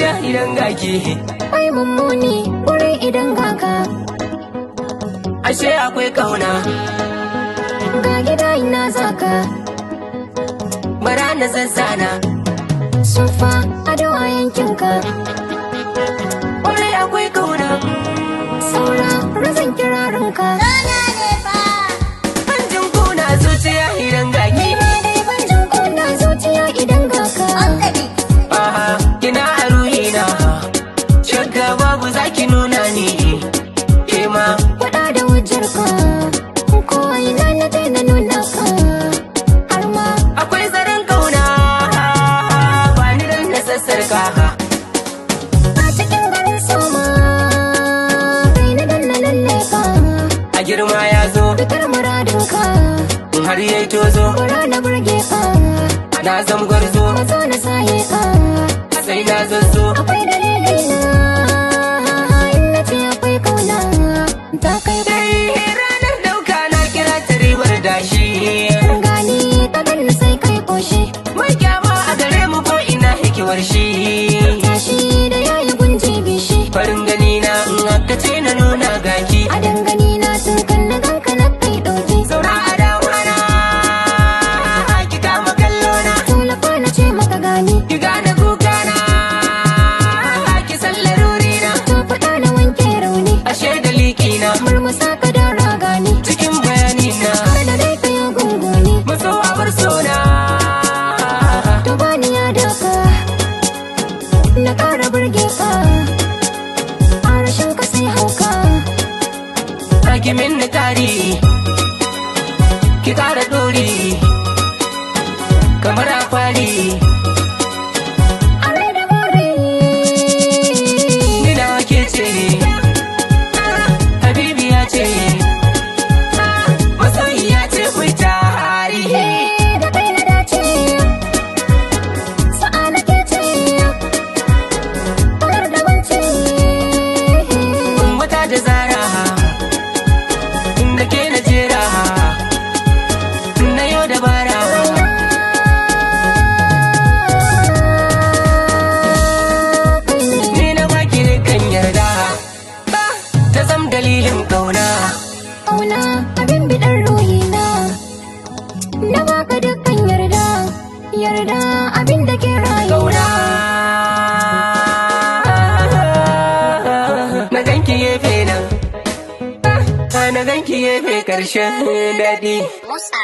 zuciya idan gaki. Ai mummuni wurin idan gaka. Ashe akwai kauna. Ga gida ina zaka. Bara na zazzana. Sufa ado a yankinka. Kwarai akwai kauna. Saura razan kirarinka. Hanjin kuna zuciya idan gaki. Banjin kuna zuciya idan gaka. Aha, kina a ruhina. Shakka babu zaki nuna ni. Kema Faɗa da hujjarka. Ko ina na daina nuna ka. Har ma akwai zaren kauna. Ba ni dan na sassarka. a cikin garin soma. Kai na danna lalle ka. A girma ya zo, Fitar muradinka. in har yayi tozo. Bara na burge ka. Na zam gwarzo, Mazo na saye ka. sai na zazzo. Akwai dalili na. In na ce akwai kauna. Ta kai Sai ranar dauka na kira ta ribar dashi. gani ta ganni sai kai koshi. Mai kyama a gare mu ko ina hikiwar shi. Tashi da yayi gunji bishi. Farin gani na in aka ce na nuna gaki. A dangane na sun kalli ganka na kai ɗauki. Saura a dawana, ki kama kallona. Tulafa na ce maka gani. Ki gane kukana, ki san larurina. Ta faɗa na wanke rauni. Ashe da likina, Murmusa ka da ragani. cikin bayanina. Har da dai ka yi gunguni. Maso a bar sona. To bani ya daka. Na ƙara burge ka. A rashin ka sai hauka. Hakimin ni tari, ki ƙara ɗori. Kamar a kwali, A rai da more. ni nawa ke ce. Habibiya ce, masoyiya ce ku tari. Da kai na dace. Sa'a na ke ce. Kamar da wance. Wata da zara, inda ke na jera, na yau dabara. Ni na baki kan yarda, ta zam dalilin kauna. Ƙauna abin biɗar ruhina. Na baka dukkan yarda. Yarda abin da ke rayuwa. Kauna na ganki gefe nan, na ganki gefe ƙarshen daɗi. Musa